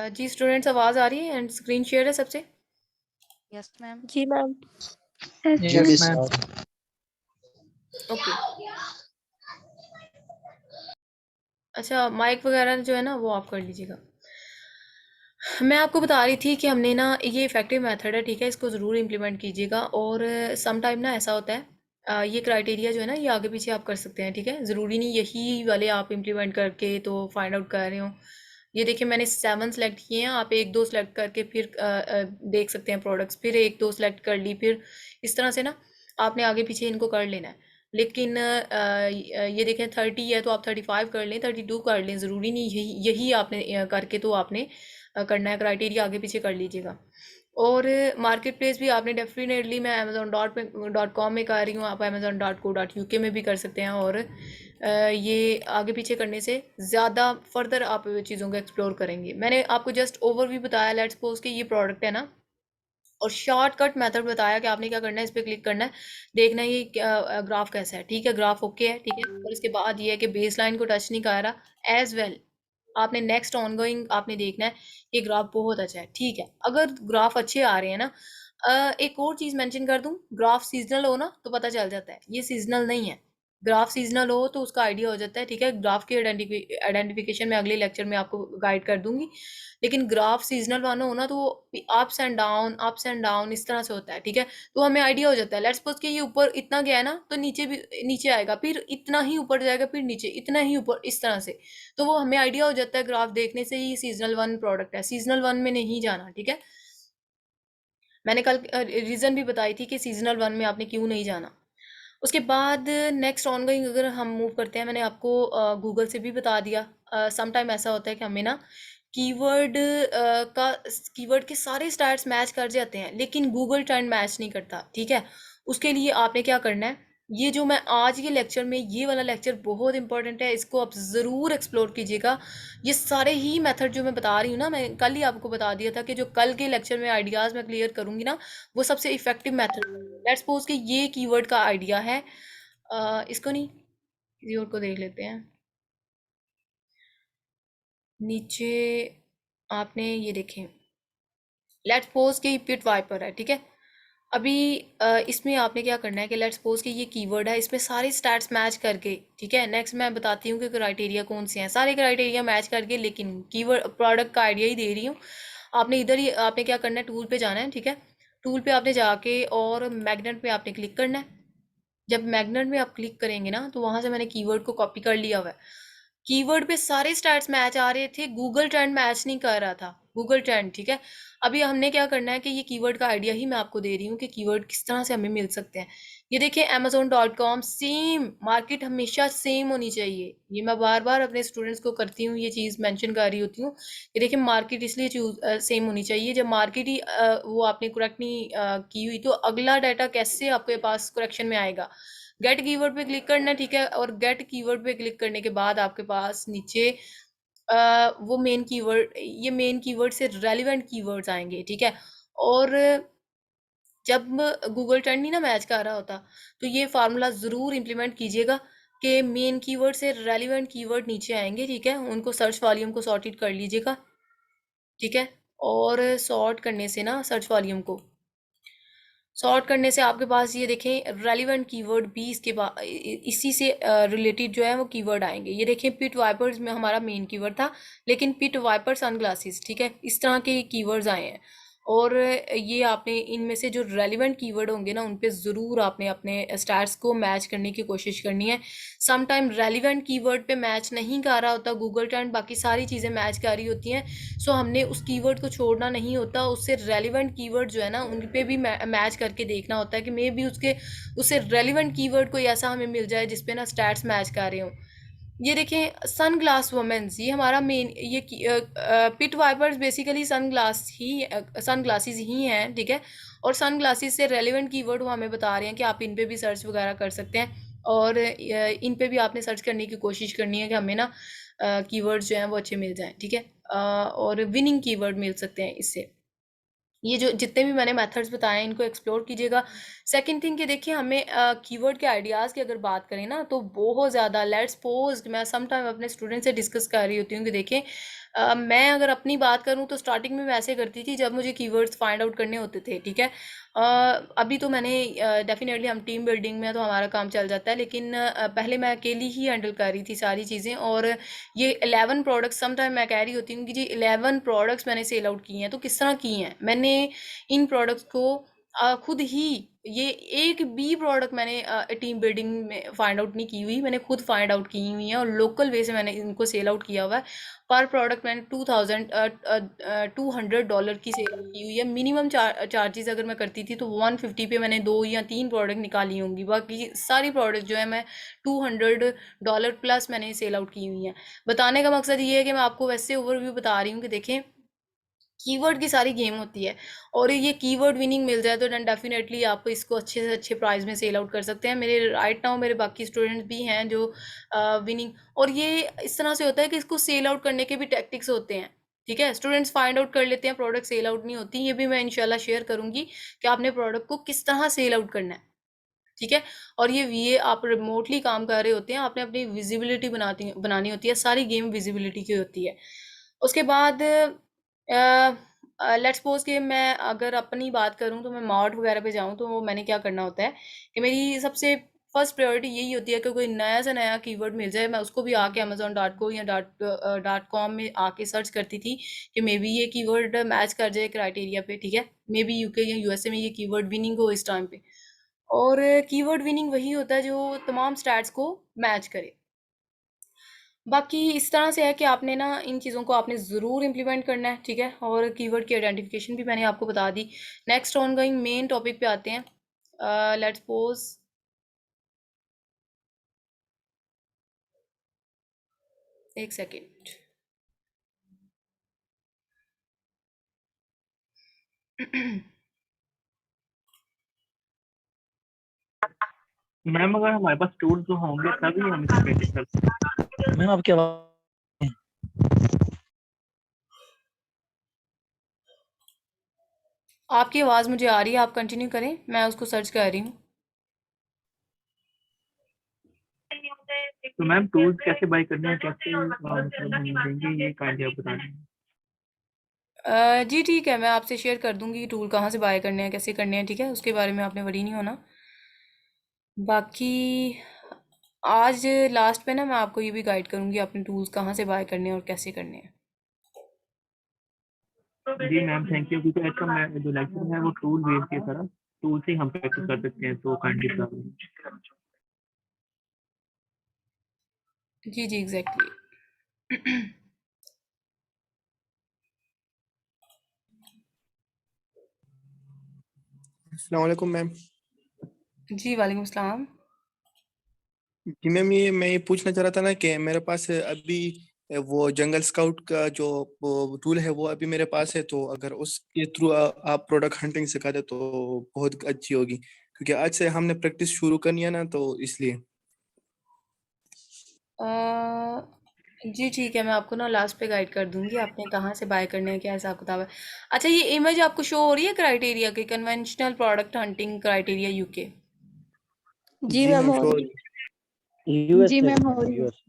जी students, आवाज़ आ रही है एंड स्क्रीन शेयर है सबसे? Yes ma'am. जी मैम। जी Yes, मैम। ma'am. ओके। अच्छा, माइक वगैरह जो है ना वो ऑफ कर लीजिएगा। मैं आपको बता रही थी कि हमने ना ये इफ़ेक्टिव मेथड है, ठीक है, इसको ज़रूर इम्प्लीमेंट कीजिएगा। और सम टाइम ना ऐसा होता है, ये क्राइटेरिया जो है ना ये आगे पीछे आप कर सकते हैं, ठीक है। ज़रूरी नहीं यही वाले आप इम्प्लीमेंट करके तो फाइंड आउट कर रहे हो। ये देखिए मैंने 7 सेलेक्ट किए हैं, आप 1-2 सेलेक्ट करके फिर देख सकते हैं प्रोडक्ट्स, फिर 1-2 सेलेक्ट कर ली, फिर इस तरह से ना आपने आगे पीछे इनको कर लेना है। लेकिन ये देखें 30 है तो आप 35 कर लें, 32 कर लें, ज़रूरी नहीं यही यही आपने करके तो आपने करना है। क्राइटेरिया आगे पीछे कर लीजिएगा। और मार्केट प्लेस भी आपने डेफिनेटली, मैं Amazon.com में कर रही हूँ, आप Amazon.co.uk में भी कर सकते हैं। और ये आगे पीछे करने से ज़्यादा फर्दर आप चीज़ों को एक्सप्लोर करेंगे। मैंने आपको जस्ट ओवरव्यू बताया, लेट्स सपोज कि ये प्रोडक्ट है ना, और शॉर्टकट मेथड बताया कि आपने क्या करना है, इस पर क्लिक करना है, देखना है ये ग्राफ कैसा है, ठीक है, ग्राफ ओके है, ठीक है। और इसके बाद ये है कि बेस लाइन को टच नहीं कर रहा एज वेल, आपने नेक्स्ट ऑनगोइंग आपने देखना है ये ग्राफ बहुत अच्छा है, ठीक है। अगर ग्राफ अच्छे आ रहे हैं ना, एक और चीज़ मेंशन कर दूं, ग्राफ सीजनल हो ना तो पता चल जाता है, ये सीजनल नहीं है। ग्राफ सीजनल हो तो उसका आइडिया हो जाता है, ठीक है। ग्राफ की आइडेंटिफिकेशन में अगले लेक्चर में आपको गाइड कर दूंगी। लेकिन ग्राफ सीजनल वाला हो ना तो अप्स एंड डाउन इस तरह से होता है, ठीक है। तो हमें आइडिया हो जाता है, लेट्स सपोज कि ये ऊपर इतना गया है ना तो नीचे भी नीचे आएगा, फिर इतना ही ऊपर जाएगा, फिर नीचे इतना ही ऊपर, इस तरह से। तो वो हमें आइडिया हो जाता है ग्राफ देखने से ही सीजनल वन प्रोडक्ट है, सीजनल वन में नहीं जाना, ठीक है। मैंने कल रीजन भी बताई थी कि सीजनल वन में आपने क्यों नहीं जाना। उसके बाद नेक्स्ट ऑनगोइंग अगर हम मूव करते हैं, मैंने आपको गूगल से भी बता दिया। सम टाइम ऐसा होता है कि हमें ना कीवर्ड का कीवर्ड के सारे स्टार्स मैच कर जाते हैं लेकिन गूगल ट्रेंड मैच नहीं करता, ठीक है। उसके लिए आपने क्या करना है, ये जो मैं आज के लेक्चर में, ये वाला लेक्चर बहुत इंपॉर्टेंट है, इसको आप ज़रूर एक्सप्लोर कीजिएगा। ये सारे ही मेथड जो मैं बता रही हूँ ना, मैं कल ही आपको बता दिया था कि जो कल के लेक्चर में आइडियाज़ मैं क्लियर करूँगी ना, वो सबसे इफेक्टिव मेथड। लेट्स सपोज कि ये कीवर्ड का आइडिया है, इसको नहीं, किसी और को देख लेते हैं। नीचे आपने ये देखें, लेट्स सपोज कि पिट वाइपर है, ठीक है। अभी इसमें आपने क्या करना है कि लेट्स सपोज कि ये कीवर्ड है, इसमें सारे स्टैट्स मैच करके, ठीक है। नेक्स्ट मैं बताती हूँ कि क्राइटेरिया कौन से हैं, सारे क्राइटेरिया मैच करके, लेकिन कीवर्ड प्रोडक्ट का आइडिया ही दे रही हूँ। आपने इधर ही आपने क्या करना है, टूल पे जाना है, ठीक है। टूल पे आपने जाके और मैग्नेट पे आपने क्लिक करना है। जब मैग्नेट में आप क्लिक करेंगे ना तो वहां से मैंने कीवर्ड को कॉपी कर लिया हुआ है। कीवर्ड पे सारे स्टैट्स मैच आ रहे थे, गूगल ट्रेंड मैच नहीं कर रहा था, गूगल ट्रेंड, ठीक है। अभी हमने क्या करना है कि ये कीवर्ड का आइडिया ही मैं आपको दे रही हूँ कि कीवर्ड किस तरह से हमें मिल सकते हैं। ये देखिए Amazon.com, सेम मार्केट हमेशा सेम होनी चाहिए, ये मैं बार बार अपने स्टूडेंट्स को करती हूँ, ये चीज़ मेंशन कर रही होती हूँ। ये देखिए मार्केट इसलिए सेम होनी चाहिए, जब मार्केट ही वो आपने करेक्ट नहीं की हुई तो अगला डाटा कैसे आपके पास करेक्शन में आएगा। गेट कीवर्ड पे क्लिक करना है, ठीक है। और गेट कीवर्ड पे क्लिक करने के बाद आपके पास नीचे वो मेन कीवर्ड, ये मेन कीवर्ड से रेलिवेंट कीवर्ड्स आएंगे, ठीक है। और जब गूगल ट्रेंड नहीं ना मैच कर रहा होता तो ये फार्मूला ज़रूर इम्प्लीमेंट कीजिएगा कि मेन कीवर्ड से रेलिवेंट कीवर्ड नीचे आएंगे, ठीक है। उनको सर्च वॉल्यूम को सॉर्टेड कर लीजिएगा, ठीक है। और सॉर्ट करने से ना, सर्च वॉल्यूम को सॉर्ट करने से आपके पास ये देखें रेलिवेंट कीवर्ड भी इसके बाद इसी से रिलेटेड जो है वो कीवर्ड आएंगे। ये देखें पिट वाइपर्स में हमारा मेन कीवर्ड था, लेकिन पिट वाइपर सनग्लासेस, ठीक है, इस तरह के कीवर्ड्स आए हैं। और ये आपने इनमें से जो रेलिवेंट कीवर्ड होंगे ना उन पे ज़रूर आपने अपने स्टार्स को मैच करने की कोशिश करनी है। सम टाइम रेलिवेंट कीवर्ड पे मैच नहीं कर रहा होता गूगल ट्रेंड, बाकी सारी चीज़ें मैच कर रही होती हैं। सो हमने उस कीवर्ड को छोड़ना नहीं होता, उससे रेलिवेंट कीवर्ड जो है ना उन पे भी मैच करके देखना होता है कि मे बी उससे रेलिवेंट कीवर्ड कोई ऐसा हमें मिल जाए जिसपे ना स्टैट्स मैच कर रहे हों। ये देखें सन ग्लास वुमेन्स, ये हमारा मेन, ये पिट वाइपर्स बेसिकली सन ग्लासेस ही हैं, ठीक है। और सन ग्लासेस से रेलिवेंट कीवर्ड वो हमें बता रहे हैं कि आप इन पे भी सर्च वगैरह कर सकते हैं। और इन पे भी आपने सर्च करने की कोशिश करनी है कि हमें ना कीवर्ड्स जो हैं वो अच्छे मिल जाएं, ठीक है। और विनिंग कीवर्ड मिल सकते हैं इससे। ये जो जितने भी मैंने मेथड्स बताए हैं इनको एक्सप्लोर कीजिएगा। सेकंड थिंग कि देखिए हमें कीवर्ड के आइडियाज़ की अगर बात करें ना तो बहुत ज़्यादा लेट्स सपोज मैं सम टाइम अपने स्टूडेंट से डिस्कस कर रही होती हूँ कि देखें मैं अगर अपनी बात करूँ तो स्टार्टिंग में मैं ऐसे करती थी जब मुझे कीवर्ड्स फाइंड आउट करने होते थे, ठीक है। अभी तो मैंने डेफिनेटली हम टीम बिल्डिंग में तो हमारा काम चल जाता है, लेकिन पहले मैं अकेली ही हैंडल कर रही थी सारी चीज़ें। और ये 11 प्रोडक्ट्स सम टाइम मैं कह रही होती हूँ कि जी 11 प्रोडक्ट्स मैंने सेल आउट किए हैं, तो किस तरह किए हैं मैंने इन प्रोडक्ट्स को खुद ही। ये एक भी प्रोडक्ट मैंने टीम बिल्डिंग में फाइंड आउट नहीं की हुई, मैंने खुद फाइंड आउट की हुई है और लोकल वे से मैंने इनको सेल आउट किया हुआ है। पर प्रोडक्ट मैंने 200 डॉलर की सेल की हुई है। मिनिमम चार्जेस अगर मैं करती थी तो 150 पे मैंने 2 या 3 प्रोडक्ट निकाली होंगी, बाकी सारी प्रोडक्ट जो है मैं 200 डॉलर प्लस मैंने सेल आउट की हुई हैं। बताने का मकसद ये है कि मैं आपको वैसे ओवरव्यू बता रही हूँ कि देखें कीवर्ड की सारी गेम होती है, और ये कीवर्ड विनिंग मिल जाए तो देन डेफिनेटली आप इसको अच्छे से अच्छे प्राइस में सेल आउट कर सकते हैं। मेरे राइट नाउ मेरे बाकी स्टूडेंट्स भी हैं जो विनिंग, और ये इस तरह से होता है कि इसको सेल आउट करने के भी टैक्टिक्स होते हैं, ठीक है। स्टूडेंट्स फाइंड आउट कर लेते हैं, प्रोडक्ट सेल आउट नहीं होती। ये भी मैं इंशाल्लाह शेयर करूंगी कि आपने प्रोडक्ट को किस तरह सेल आउट करना है, ठीक है। और ये वीए आप रिमोटली काम कर रहे होते हैं, आपने अपनी विजिबिलिटी बनानी होती है, सारी गेम विजिबिलिटी की होती है। उसके बाद लेट्स सपोज कि मैं अगर अपनी बात करूं तो मैं मॉड वगैरह पे जाऊं तो वो मैंने क्या करना होता है कि मेरी सबसे फर्स्ट प्रायोरिटी यही होती है कि कोई नया से नया कीवर्ड मिल जाए। मैं उसको भी आके amazon.co या डॉट कॉम में आके सर्च करती थी कि मे बी ये कीवर्ड मैच कर जाए क्राइटेरिया पे, ठीक है। मे बी यूके या यूएसए में ये कीवर्ड विनिंग हो इस टाइम पे। और कीवर्ड विनिंग वही होता है जो तमाम स्टैट्स को मैच करे। बाकी इस तरह से है कि आपने ना इन चीज़ों को आपने ज़रूर इम्प्लीमेंट करना है, ठीक है। और कीवर्ड की आइडेंटिफिकेशन भी मैंने आपको बता दी। Next on going main topic पे आते हैं। लेट्स सपोज, एक सेकेंड। मैम अगर हमारे पास टूल तो होंगे तभी हम इसे प्रैक्टिस कर सकते हैं। मैम आपकी आवाज आपकी आवाज़ मुझे आ रही है, आप कंटिन्यू करें, मैं उसको सर्च कर रही हूँ। तो मैम टूल्स कैसे बाय करने हैं, कैसे मतलब हम देंगे, ये काइंडली आप बता दें। जी ठीक है, मैं आपसे शेयर कर दूंगी टूल कहाँ से बाय करने हैं, कैसे करने हैं, ठीक है। उसके बारे में आपने वरी नहीं होना। बाकी आज लास्ट पे ना मैं आपको ये भी गाइड करूंगी अपने टूल्स कहाँ से बाय करने हैं और कैसे करने हैं। जी मैम थैंक यू, क्योंकि आज का मैं जो लेक्चर है वो टूल बेस्ड है सारा, टूल से ही हम प्रैक्टिस कर सकते हैं, तो काइंडली बता दें। जी जी एग्जैक्टली। अस्सलाम वालेकुम मैम। जी वालेकुम सलाम। जी मैम, ये मैं ये पूछना चाह रहा था ना कि मेरे पास अभी वो जंगल स्काउट का जो टूल है वो अभी मेरे पास है, तो अगर उसके थ्रू आप प्रोडक्ट हंटिंग सिखा दे तो बहुत अच्छी होगी, क्योंकि आज से हमने प्रैक्टिस शुरू करनी है ना, तो इसलिए। अ, जी ठीक है, मैं आपको ना लास्ट पे गाइड कर दूंगी आपने कहाँ से बाय करने हैं, क्या हिसाब किताब है। अच्छा, ये इमेज आपको शो हो रही है क्राइटेरिया की, कन्वेंशनल प्रोडक्ट हंटिंग क्राइटेरिया यूके? जी जी मैम मैम हो श्योर। रही है। जी यूएसए मैम हो रही है। यूएस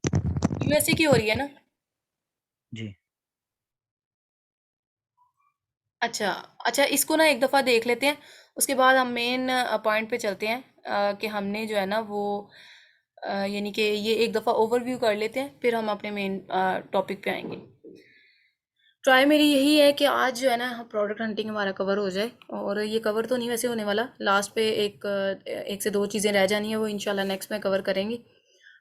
यूएसए की हो रही है ना? जी। अच्छा अच्छा, इसको ना एक दफ़ा देख लेते हैं, उसके बाद हम मेन पॉइंट पे चलते हैं। कि हमने जो है ना वो यानी कि ये एक दफ़ा ओवरव्यू कर लेते हैं, फिर हम अपने मेन टॉपिक पे आएंगे। ट्राई मेरी यही है कि आज जो है ना प्रोडक्ट हंटिंग हमारा कवर हो जाए, और ये कवर तो नहीं वैसे होने वाला, लास्ट पे एक से दो चीज़ें रह जानी है, वो इंशाल्लाह नेक्स्ट में कवर करेंगे।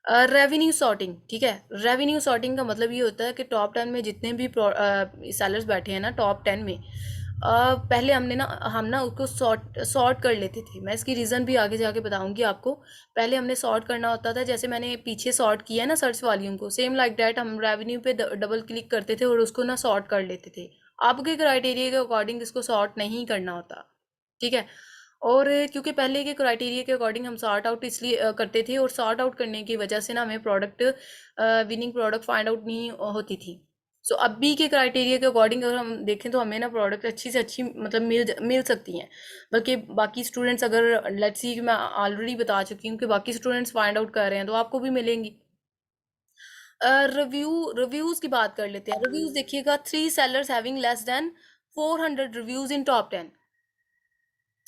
रेवेन्यू सॉर्टिंग, ठीक है। रेवेन्यू सॉर्टिंग का मतलब ये होता है कि टॉप 10 में जितने भी सेलर्स बैठे हैं ना, टॉप 10 में पहले हम ना उसको सॉर्ट सॉर्ट कर लेते थे। मैं इसकी रीज़न भी आगे जाके बताऊंगी आपको। पहले हमने सॉर्ट करना होता था, जैसे मैंने पीछे सॉर्ट किया है ना सर्च वॉल्यूम को, सेम लाइक डैट हम रेवेन्यू पे डबल क्लिक करते थे और उसको ना सॉर्ट कर लेते थे। आपके क्राइटेरिया के अकॉर्डिंग इसको सॉर्ट नहीं करना होता, ठीक है। और क्योंकि पहले के क्राइटेरिया के अकॉर्डिंग हम सॉर्ट आउट इसलिए करते थे, और सॉर्ट आउट करने की वजह से ना हमें product winning product find out नहीं होती थी। सो अभी के क्राइटेरिया के अकॉर्डिंग अगर हम देखें तो हमें ना प्रोडक्ट अच्छी से अच्छी मतलब मिल सकती हैं। बल्कि बाकी स्टूडेंट्स अगर लेट्स सी मैं ऑलरेडी बता चुकी हूँ कि बाकी स्टूडेंट्स फाइंड आउट कर रहे हैं तो आपको भी मिलेंगी। रिव्यूज की बात कर लेते हैं। रिव्यूज देखिएगा, 3 sellers having less than 400 reviews in top 10।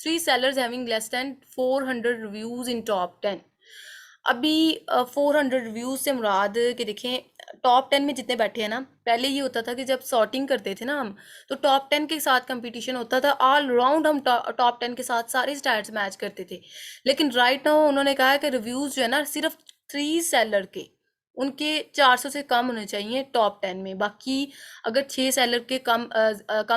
3 sellers having less than 400 reviews in top 10। अभी 400 रिव्यूज से मुराद कि देखें टॉप 10 में जितने बैठे हैं ना, पहले ये होता था कि जब सॉर्टिंग करते थे ना हम, तो टॉप 10 के साथ कंपटीशन होता था, ऑल राउंड हम टॉप 10 के साथ सारे स्टैट्स मैच करते थे। लेकिन राइट नाउ उन्होंने कहा है कि रिव्यूज जो है ना सिर्फ 3 सेलर के, उनके 400 से कम होने चाहिए टॉप 10 में। बाकी अगर 6 सेलर के कम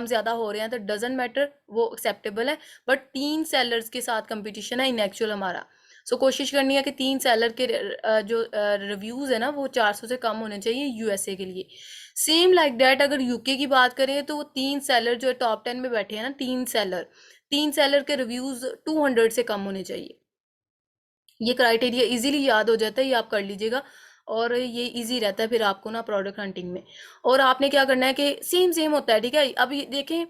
ज़्यादा हो रहे हैं तो डजेंट मैटर, वो एक्सेप्टेबल है। बट 3 सेलर्स के साथ कंपटीशन है इन एक्चुअल हमारा। सो कोशिश करनी है कि 3 सेलर के जो रिव्यूज़ है ना वो 400 से कम होने चाहिए यूएसए के लिए। सेम लाइक डैट अगर यूके की बात करें तो वो 3 सेलर जो टॉप 10 में बैठे हैं ना, 3 सेलर के रिव्यूज़ 200 से कम होने चाहिए। ये क्राइटेरिया इजीली याद हो जाता है, ये आप कर लीजिएगा और ये इजी रहता है फिर आपको ना प्रोडक्ट हंटिंग में। और आपने क्या करना है कि सेम सेम होता है, ठीक है। अब ये देखें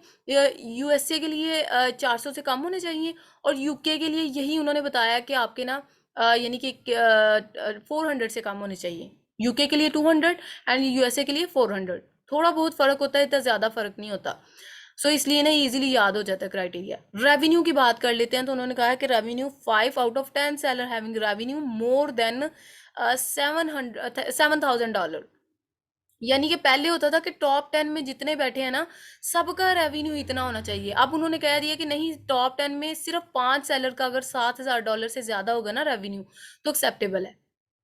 यूएसए के लिए 400 से कम होने चाहिए और यूके के लिए यही उन्होंने बताया कि आपके ना यानी कि 400 से कम होने चाहिए। यूके के लिए 200 एंड यूएसए के लिए 400। थोड़ा बहुत फ़र्क होता है, इतना ज़्यादा फ़र्क नहीं होता। सो इसलिए ना इजीली याद हो जाता है क्राइटेरिया। रेवेन्यू की बात कर लेते हैं तो उन्होंने कहा है कि revenue 5 out of 10 seller having revenue more than $7,000। यानी कि पहले होता था कि टॉप 10 में जितने बैठे हैं ना सबका रेवेन्यू इतना होना चाहिए। अब उन्होंने कह दिया कि नहीं, टॉप 10 में सिर्फ 5 सेलर का अगर $7,000 से ज्यादा होगा ना रेवेन्यू तो एक्सेप्टेबल है,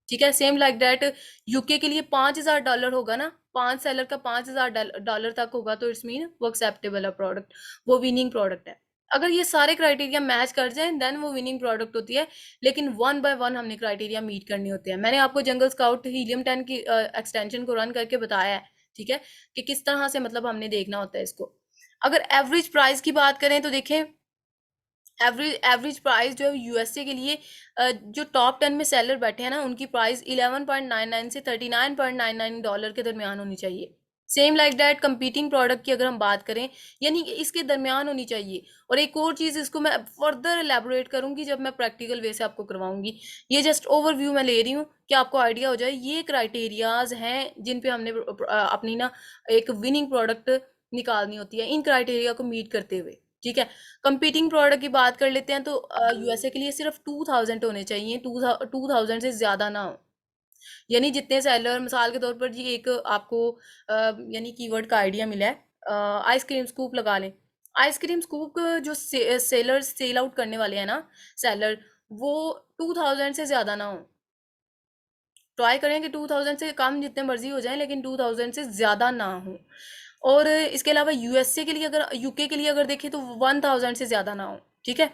ठीक है। सेम लाइक दैट यूके के लिए $5,000 होगा ना, 5 सेलर का $5,000 तक होगा तो इट्स मीन वो एक्सेप्टेबल है प्रोडक्ट, वो विनिंग प्रोडक्ट है। अगर ये सारे क्राइटेरिया मैच कर जाए देन वो विनिंग प्रोडक्ट होती है। लेकिन वन बाय वन हमने क्राइटेरिया मीट करने होते हैं। मैंने आपको जंगल स्काउट हीलियम 10 की एक्सटेंशन को रन करके बताया है, ठीक है, कि किस तरह से मतलब हमने देखना होता है इसको। अगर एवरेज प्राइस की बात करें तो देखें एवरेज प्राइस जो है यूएसए के लिए जो टॉप 10 में सेलर बैठे हैं ना उनकी प्राइस 11.99 से $39.99 के दरमियान होनी चाहिए। Same like that competing product की अगर हम बात करें यानी कि इसके दरमियान होनी चाहिए। और एक और चीज़ इसको मैं फर्दर एलेबोरेट करूंगी जब मैं प्रैक्टिकल वे से आपको करवाऊंगी। ये जस्ट ओवरव्यू मैं ले रही हूँ कि आपको आइडिया हो जाए। ये क्राइटेरियाज हैं जिन पे हमने अपनी ना एक विनिंग प्रोडक्ट निकालनी होती है इन क्राइटेरिया को मीट करते हुए, ठीक है। कंपीटिंग प्रोडक्ट की बात कर लेते हैं तो यूएसए के लिए सिर्फ 2000 होने चाहिए, 2000 से ज़्यादा ना हो। यानी जितने सेलर, मिसाल के तौर पर जी एक आपको यानी कीवर्ड का आइडिया मिला है, आइसक्रीम स्कूप लगा लें। आइसक्रीम स्कूप जो सेलर सेल आउट करने वाले हैं ना सेलर, वो 2000 से ज़्यादा ना हो। ट्राई करें कि 2000 से कम जितने मर्जी हो जाएं लेकिन 2000 से ज़्यादा ना हो। और इसके अलावा यूएसए के लिए अगर यूके के लिए अगर देखें तो 1000 से ज़्यादा ना हो, ठीक है।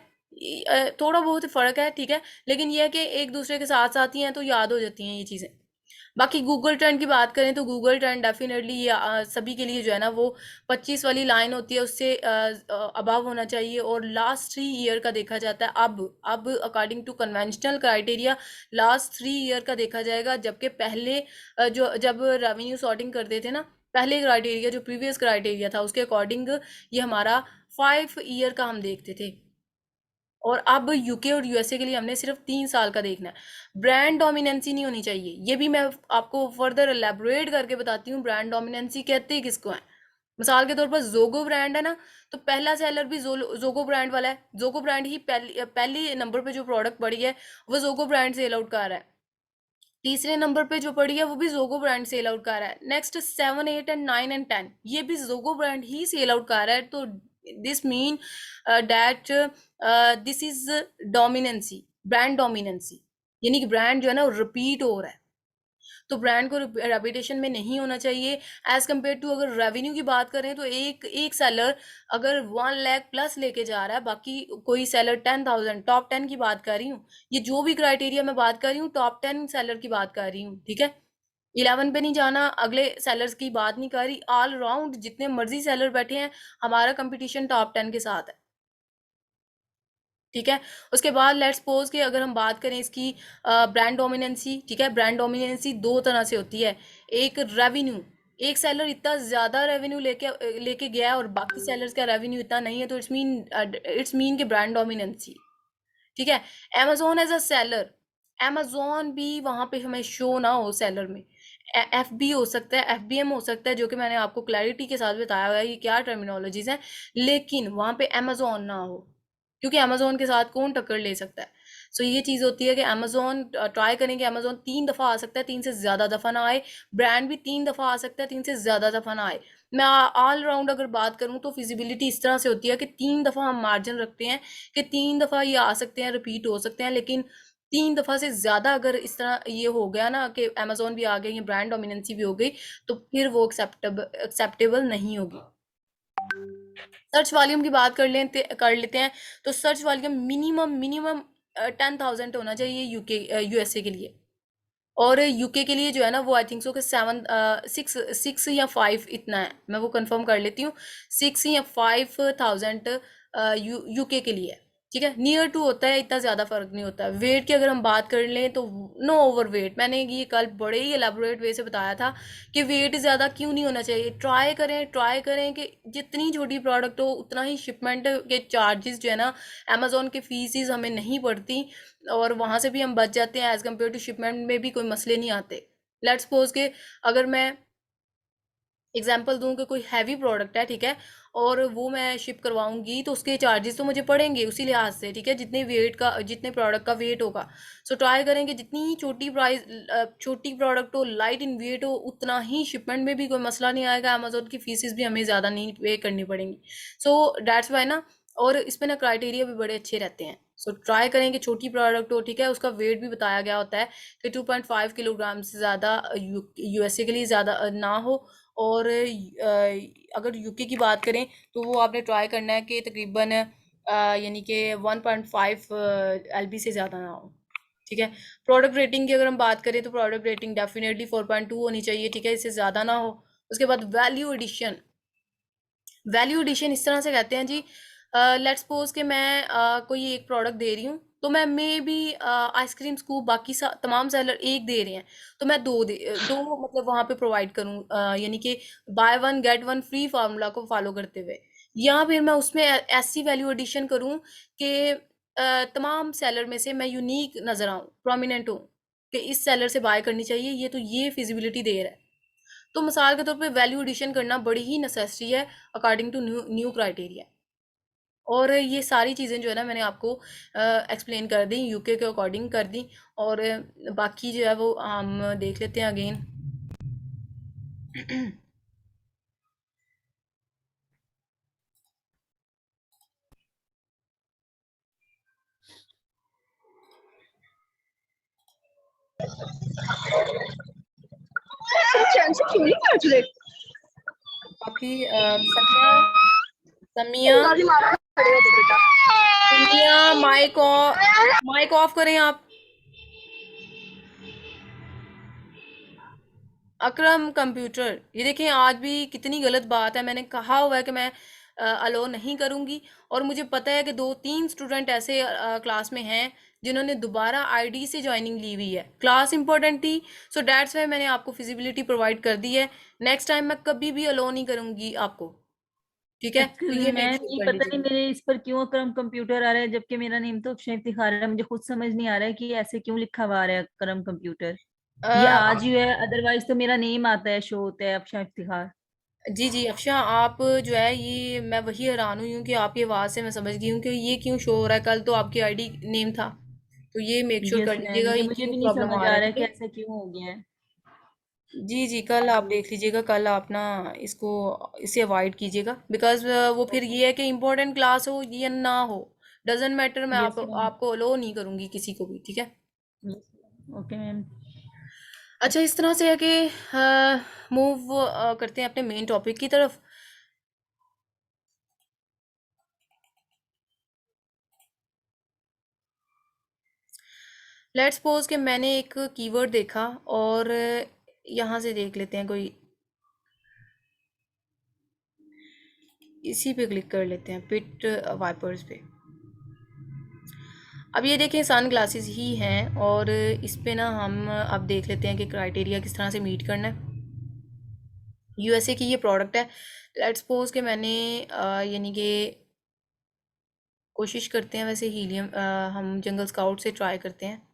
थोड़ा बहुत फ़र्क है, ठीक है, लेकिन यह है कि एक दूसरे के साथ साथ ही हैं तो याद हो जाती हैं ये चीज़ें। बाकी गूगल ट्रेंड की बात करें तो गूगल ट्रेंड डेफिनेटली ये सभी के लिए जो है ना वो 25 वाली लाइन होती है उससे अबव होना चाहिए और लास्ट 3 ईयर का देखा जाता है। अब according to conventional criteria last 3 year का देखा जाएगा, जबकि पहले जब रेवेन्यू सॉर्टिंग करते थे ना, पहले क्राइटेरिया जो प्रीवियस क्राइटेरिया था उसके अकॉर्डिंग ये हमारा 5 ईयर का हम देखते थे। और अब यूके और यूएसए के लिए हमने सिर्फ 3 साल का देखना है। ब्रांड डोमिनेंसी नहीं होनी चाहिए, ये भी मैं आपको फर्दर एलेबोरेट करके बताती हूँ ब्रांड डोमिनेंसी कहते हैं किसको है। मिसाल के तौर पर जोगो ब्रांड है ना, तो पहला सेलर भी जोगो ब्रांड वाला है। जोगो ब्रांड ही पहली नंबर पे जो प्रोडक्ट पड़ी है वो जोगो ब्रांड सेल आउट कर रहा है। तीसरे नंबर पे जो पड़ी है वो भी जोगो ब्रांड सेल आउट कर रहा है। नेक्स्ट 7, 8 एंड 9 एंड 10 ये भी जोगो ब्रांड ही सेल आउट कर रहा है। तो this mean that this is dominancy, brand dominancy, यानी कि ब्रांड जो है ना वो रिपीट हो रहा है। तो ब्रांड को रेपुटेशन में नहीं होना चाहिए एज कम्पेयर टू। अगर रेवेन्यू की बात करें तो एक एक सेलर अगर 1 लाख प्लस लेके जा रहा है, बाकी कोई सेलर 10,000, टॉप 10 की बात कर रही हूँ, ये जो भी क्राइटेरिया मैं बात कर रही हूँ टॉप 10 सेलर की बात कर रही हूँ, ठीक है। 11 पे नहीं जाना, अगले सेलर्स की बात नहीं कर रही, ऑल राउंड जितने मर्जी सेलर बैठे हैं हमारा कंपटीशन टॉप 10 के साथ है, ठीक है। उसके बाद लेट्स सपोज कि अगर हम बात करें इसकी ब्रांड डोमिनेंसी, ठीक है। ब्रांड डोमिनेंसी दो तरह से होती है, एक रेवेन्यू, एक सेलर इतना ज़्यादा रेवेन्यू लेके गया है और बाकी सेलर्स का रेवेन्यू इतना नहीं है, तो इट्स मीन कि ब्रांड डोमिनेंसी। ठीक है, amazon as a seller, amazon भी वहां पे हमें शो ना हो सेलर में, एफ बी हो सकता है, FBM हो सकता है, जो कि मैंने आपको क्लैरिटी के साथ बताया हुआ है ये क्या टर्मिनोलॉजीज हैं, लेकिन वहां पे amazon ना हो, क्योंकि amazon के साथ कौन टक्कर ले सकता है। सो ये चीज़ होती है कि amazon ट्राई करेंगे, amazon 3 दफ़ा आ सकता है, 3 से ज़्यादा दफ़ा ना आए, ब्रांड भी 3 दफ़ा आ सकता है, 3 से ज़्यादा दफ़ा ना आए। मैं ऑल राउंड अगर बात करूं तो फिजिबिलिटी इस तरह से होती है कि 3 दफ़ा हम मार्जिन रखते हैं कि 3 दफ़ा ये आ सकते हैं, रिपीट हो सकते हैं, लेकिन 3 दफ़ा से ज़्यादा अगर इस तरह ये हो गया ना कि अमेजोन भी आ गई, ये ब्रांड डोमिनेंसी भी हो गई, तो फिर वो एक्सेप्टेबल नहीं होगी। सर्च वॉल्यूम की बात कर लेते हैं, तो सर्च वॉल्यूम मिनिमम मिनिमम 10,000 होना चाहिए यूएसए के लिए, और यूके के लिए जो है ना वो आई थिंक सो कि 6 या 5 इतना है, मैं वो कंफर्म कर लेती हूँ, 6 या 5,000 यूके के लिए। ठीक है, नियर टू होता है, इतना ज़्यादा फर्क नहीं होता। वेट की अगर हम बात कर लें तो नो ओवर वेट, मैंने ये कल बड़े ही एलेबोरेट वे से बताया था कि वेट ज़्यादा क्यों नहीं होना चाहिए। ट्राई करें कि जितनी छोटी प्रोडक्ट हो उतना ही शिपमेंट के चार्जेस जो है ना, अमेजोन के फीसिस हमें नहीं पड़ती, और वहाँ से भी हम बच जाते हैं, एज कम्पेयर टू शिपमेंट में भी कोई मसले नहीं आते। लेट्स सपोज के अगर मैं एग्जाम्पल दूं कि कोई हैवी प्रोडक्ट है, ठीक है, और वो मैं शिप करवाऊंगी तो उसके चार्जेस तो मुझे पड़ेंगे उसी लिहाज से, ठीक है, जितने प्रोडक्ट का वेट होगा। सो ट्राई करेंगे जितनी ही छोटी प्रोडक्ट हो, लाइट इन वेट हो, उतना ही शिपमेंट में भी कोई मसला नहीं आएगा, अमेजोन की फीसिस भी हमें ज़्यादा नहीं पे करनी पड़ेंगी। सो दैट्स वाई ना, और इसमें ना क्राइटेरिया भी बड़े अच्छे रहते हैं। सो ट्राई करें कि छोटी प्रोडक्ट हो, ठीक है, उसका वेट भी बताया गया होता है कि 2.5 किलोग्राम से ज़्यादा यूएसए के लिए ज़्यादा ना हो, और अगर यूके की बात करें तो वो आपने ट्राई करना है कि तकरीबन यानी कि 1.5 एलबी से ज़्यादा ना हो। ठीक है, प्रोडक्ट रेटिंग की अगर हम बात करें तो प्रोडक्ट रेटिंग डेफिनेटली 4.2 होनी चाहिए, ठीक है, इससे ज़्यादा ना हो। उसके बाद वैल्यू एडिशन इस तरह से कहते हैं जी, लेट्स सपोज कि मैं कोई एक प्रोडक्ट दे रही हूँ, तो मैं मे बी आइसक्रीम स्कूप बाकी तमाम सेलर एक दे रहे हैं, तो मैं दो मतलब वहाँ पे प्रोवाइड करूँ, यानी कि by one get one free formula को फॉलो करते हुए, या फिर मैं उसमें ऐसी वैल्यू एडिशन करूँ कि तमाम सेलर में से मैं यूनिक नज़र आऊँ, प्रोमिनेंट हूँ, कि इस सेलर से बाय करनी चाहिए, ये तो ये फिजिबिलिटी दे रहा है। तो मिसाल के तौर पे वैल्यू एडिशन करना बड़ी ही नेसेसरी है अकॉर्डिंग टू न्यू क्राइटेरिया। और ये सारी चीज़ें जो है ना मैंने आपको एक्सप्लेन कर दी, यूके के अकॉर्डिंग कर दी, और बाकी जो है वो हम देख लेते हैं अगेन। बाकी समिया समिया समिया माइक ऑफ करें आप। अकरम कंप्यूटर, ये देखें आज भी कितनी गलत बात है, मैंने कहा हुआ है कि मैं अलो नहीं करूंगी, और मुझे पता है कि 2-3 स्टूडेंट ऐसे क्लास में हैं जिन्होंने दोबारा आईडी से ज्वाइनिंग ली हुई है, क्लास इंपॉर्टेंट थी, सो डैट्स वाई मैंने आपको फिजिबिलिटी प्रोवाइड कर दी है। नेक्स्ट टाइम मैं कभी भी अलो नहीं करूंगी आपको, ठीक है, तो ये मेक मैम श्योर ये कर पता नहीं लीजिएगा। मेरे इस पर क्यों अकरम कंप्यूटर आ रहा है, जबकि मेरा नेम तो अक्षय इफ्तिखार है। मुझे खुद समझ नहीं आ रहा है कि ऐसे क्यों लिखा हुआ आ रहा है अकरम कंप्यूटर। ये आज ही है, अदरवाइज तो मेरा नेम आता है, शो होता है अक्षय इफ्तिखार। जी जी अफशा, आप जो है ये मैं वही हैरान हुई हूँ कि आपकी आवाज़ से मैं समझ गई हूँ कि ये क्यों शो हो रहा है, कल तो आपकी आईडी नेम था, तो ये मेक श्योर यस कर मैम, लीजिएगा ये ये मुझे क्यों भी नहीं प्रॉब्लम समझ आ आ रहा है, रहा है ठीक कि है। ऐसा क्यों हो गया है। जी जी, कल आप देख लीजिएगा, कल आप ना इसको इसे अवॉइड कीजिएगा, बिकॉज वो फिर ये है कि इम्पोर्टेंट क्लास हो या ना हो, डजेंट मैटर, मैं यस मैम। आपको अलो नहीं करूँगी किसी को भी, ठीक है। Okay ma'am. अच्छा, इस तरह से है कि मूव करते हैं अपने मेन टॉपिक की तरफ। लेट्स सपोज कि मैंने एक कीवर्ड देखा, और यहाँ से देख लेते हैं कोई, इसी पे क्लिक कर लेते हैं, पिट वाइपर्स पे। अब ये देखें सन ग्लासेस ही हैं, और इस पे ना हम अब देख लेते हैं कि क्राइटेरिया किस तरह से मीट करना है। यूएसए की ये प्रोडक्ट है। लेट्स सपोज कि मैंने यानी कि कोशिश करते हैं वैसे हीलियम हम जंगल स्काउट से ट्राई करते हैं।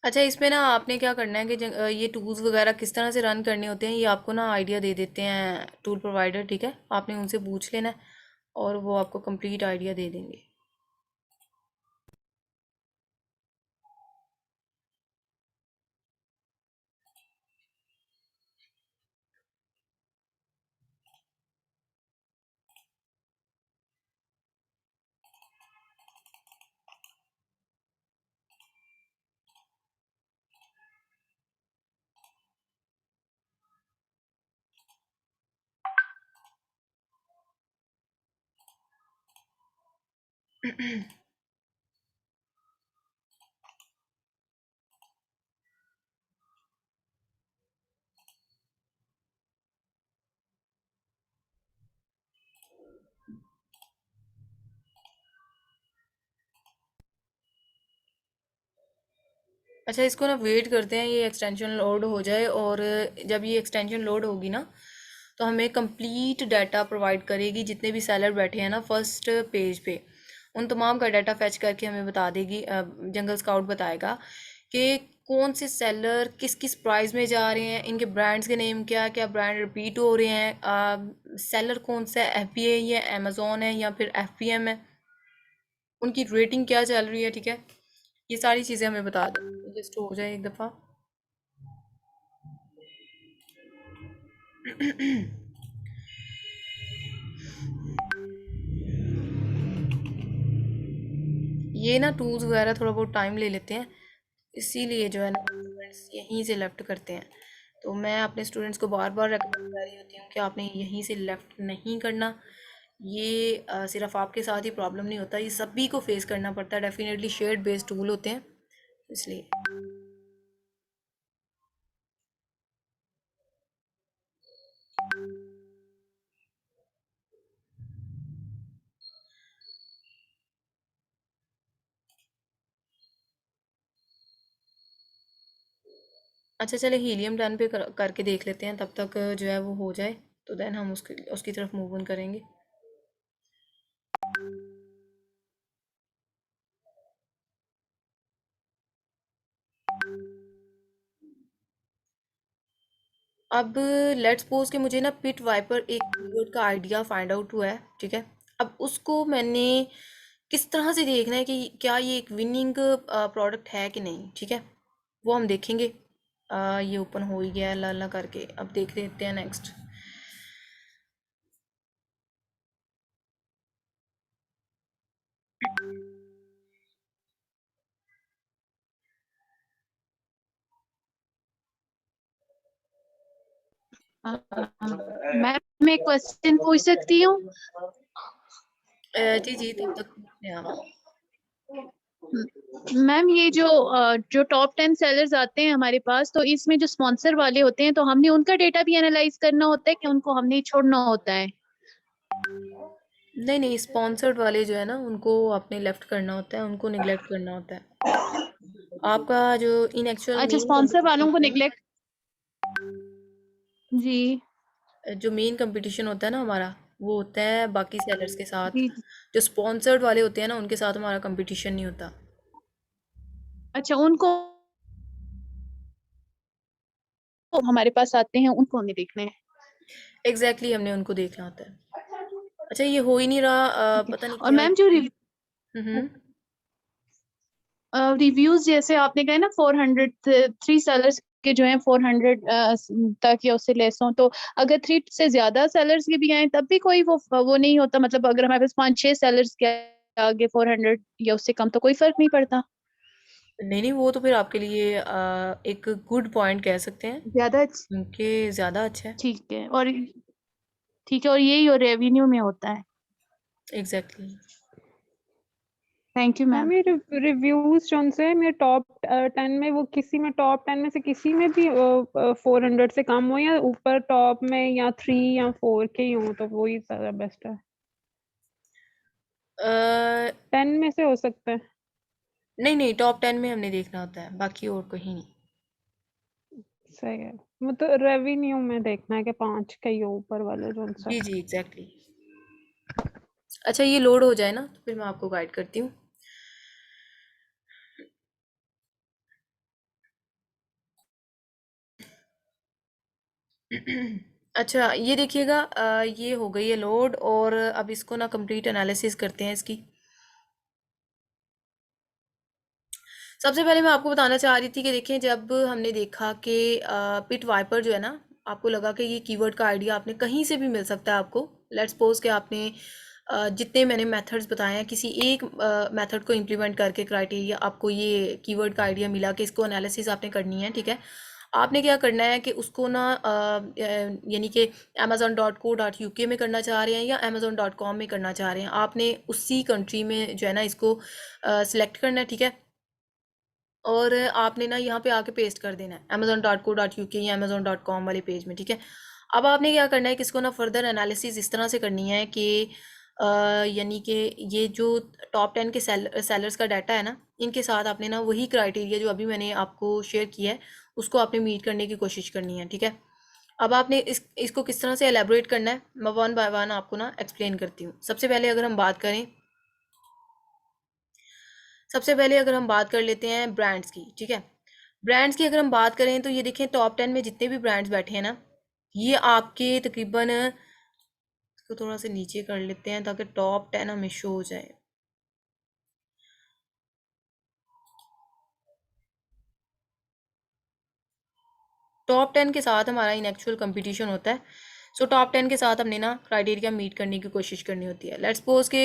अच्छा, इसमें ना आपने क्या करना है कि ये टूल्स वगैरह किस तरह से रन करने होते हैं ये आपको ना आइडिया दे देते हैं टूल प्रोवाइडर, ठीक है। आपने उनसे पूछ लेना है और वो आपको कंप्लीट आइडिया दे देंगे। अच्छा, इसको ना वेट करते हैं ये एक्सटेंशन लोड हो जाए, और जब ये एक्सटेंशन लोड होगी ना तो हमें कंप्लीट डाटा प्रोवाइड करेगी। जितने भी सेलर बैठे हैं ना फर्स्ट पेज पे, उन तमाम का डाटा फैच करके हमें बता देगी। जंगल स्काउट बताएगा कि कौन से सेलर किस किस प्राइस में जा रहे हैं, इनके ब्रांड्स के नेम क्या क्या ब्रांड रिपीट हो रहे हैं, सेलर कौन सा है, FBA है, अमेजोन है या फिर FBM है, उनकी रेटिंग क्या चल रही है, ठीक है। ये सारी चीज़ें हमें बता दो, जस्ट हो जाए एक दफ़ा। ये ना टूल्स वगैरह थोड़ा बहुत टाइम ले लेते हैं, इसीलिए जो है ना स्टूडेंट्स यहीं से लेफ्ट करते हैं। तो मैं अपने स्टूडेंट्स को बार बार रेकमेंड कर रही होती हूँ कि आपने यहीं से लेफ्ट नहीं करना। ये सिर्फ आपके साथ ही प्रॉब्लम नहीं होता, ये सभी को फेस करना पड़ता है। डेफिनेटली शेयर्ड बेस्ड टूल होते हैं इसलिए। अच्छा चले, हीलियम डन पे करके देख लेते हैं, तब तक जो है वो हो जाए तो देन हम उसकी उसकी तरफ मूव ऑन करेंगे। अब लेट्स सपोज कि मुझे ना पिट वाइपर एक कीवर्ड का आइडिया फाइंड आउट हुआ है, ठीक है। अब उसको मैंने किस तरह से देखना है कि क्या ये एक विनिंग प्रोडक्ट है कि नहीं, ठीक है। वो हम देखेंगे। ये ओपन हो ही गया है ला ला करके, अब देख लेते हैं नेक्स्ट। मैम मैं एक क्वेश्चन पूछ सकती हूँ? जी जी, तब तक पूछते हैं आप। मैम ये जो टॉप 10 सेलर्स आते हैं हमारे पास, तो इसमें जो स्पॉन्सर वाले होते हैं तो हमने उनका डेटा भी एनालाइज करना होता है कि उनको हमने छोड़ना होता है? नहीं नहीं, स्पॉन्सर्ड वाले जो है ना उनको आपने लेफ्ट करना होता है, उनको निगलेक्ट करना होता है। आपका जो इन एक्चुअल अच्छा, मेन स्पॉन्सर कंपटीशन वालों को होता है निगलेक्ट। जी ना, जो मेन कंपटीशन होता है ना हमारा, वो होता है बाकी सेलर्स के साथ। जी। जो स्पॉन्सर्ड वाले होते हैं ना उनके साथ हमारा कंपटीशन नहीं होता। अच्छा, उनको हमारे पास आते हैं, उनको हमें देखना है। एग्जैक्टली हमने उनको देखना होता है। अच्छा, ये हो ही नहीं रहा, पता नहीं और क्या। मैम जो हम्म। रिव्यूज जैसे आपने कहा ना 400 3 सेलर्स के जो हैं 400 तक या उससे लेस हो, तो अगर 3 से ज्यादा सेलर्स के भी आए तब भी कोई वो नहीं होता, मतलब अगर हमारे पास 5-6 सेलर्स के आगे 400 या उससे कम तो कोई फर्क नहीं पड़ता? नहीं नहीं, वो तो फिर आपके लिए एक गुड पॉइंट कह सकते हैं, ज्यादा क्योंकि ज़्यादा अच्छा है। ठीक है। और ठीक है, और यही और रेवेन्यू में होता है। एग्जैक्टली। Thank you ma'am. मेरे रिव्यूज जो से मेरे टॉप 10 में, वो किसी में टॉप 10 में से किसी में भी 400 से कम हो, या ऊपर टॉप में या 3 या 4 के ही हो, तो वही ज्यादा बेस्ट है। 10 में से हो सकता है। नहीं नहीं, टॉप 10 में हमने देखना होता है, बाकी और कहीं नहीं। सही है, मतलब रेवेन्यू में देखना है कि 5 का ही हो ऊपर वाले जो सा। जी जी एग्जैक्टली। अच्छा, ये लोड हो जाए ना तो फिर मैं आपको गाइड करती हूँ। अच्छा, ये देखिएगा, ये हो गई है लोड, और अब इसको ना कंप्लीट एनालिसिस करते हैं इसकी। सबसे पहले मैं आपको बताना चाह रही थी कि देखें, जब हमने देखा कि पिट वाइपर जो है ना, आपको लगा कि ये कीवर्ड का आइडिया आपने कहीं से भी मिल सकता है आपको। लेट्स सपोज कि आपने जितने मैंने मेथड्स बताए हैं, किसी एक मेथड को इम्प्लीमेंट करके क्राइटेरिया आपको ये कीवर्ड का आइडिया मिला कि इसको एनालिसिस आपने करनी है, ठीक है। आपने क्या करना है कि उसको ना यानी कि amazon.co.uk में करना चाह रहे हैं या amazon.com में करना चाह रहे हैं, आपने उसी कंट्री में जो है ना इसको सिलेक्ट करना है, ठीक है। और आपने ना यहाँ पे आके पेस्ट कर देना है amazon.co.uk या amazon.com वाले पेज में, ठीक है। अब आपने क्या करना है कि इसको ना फर्दर एनालिसिस इस तरह से करनी है कि यानी कि ये जो टॉप 10 के सेलर्स का डाटा है ना, इनके साथ आपने ना वही क्राइटेरिया जो अभी मैंने आपको शेयर किया है उसको आपने मीट करने की कोशिश करनी है, ठीक है। अब आपने इसको किस तरह से एलेबोरेट करना है, मैं वन बाय वन आपको ना एक्सप्लेन करती हूँ। सबसे पहले अगर हम बात कर लेते हैं ब्रांड्स की, ठीक है। ब्रांड्स की अगर हम बात करें तो ये देखें, टॉप 10 में जितने भी ब्रांड्स बैठे हैं ना, ये आपके तकरीबन, इसको थोड़ा सा नीचे कर लेते हैं ताकि टॉप 10 हमें शो हो जाए। टॉप 10 के साथ हमारा इन एक्चुअल कंपटीशन होता है। सो टॉप 10 के साथ हमने ना क्राइटेरिया मीट करने की कोशिश करनी होती है। लेट्स सपोज के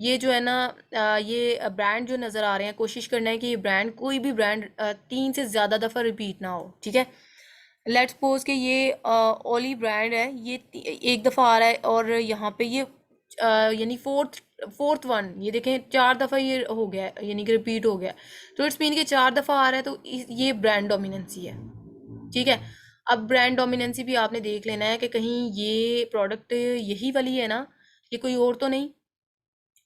ये जो है ना ये ब्रांड जो नज़र आ रहे हैं, कोशिश करना है कि ये ब्रांड, कोई भी ब्रांड 3 से ज़्यादा दफ़ा रिपीट ना हो, ठीक है। लेट्स सपोज के ये ओली ब्रांड है, ये एक दफ़ा आ रहा है, और यहाँ पे ये यानी फोर्थ वन, ये देखें 4 दफ़ा ये हो गया है, यानी कि रिपीट हो गया। तो इट्स मीन कि 4 दफ़ा आ रहा है, तो ये ब्रांड डोमिनेंसी है, ठीक है। अब ब्रांड डोमिनेंसी भी आपने देख लेना है कि कहीं ये प्रोडक्ट यही वाली है ना, ये कोई और तो नहीं।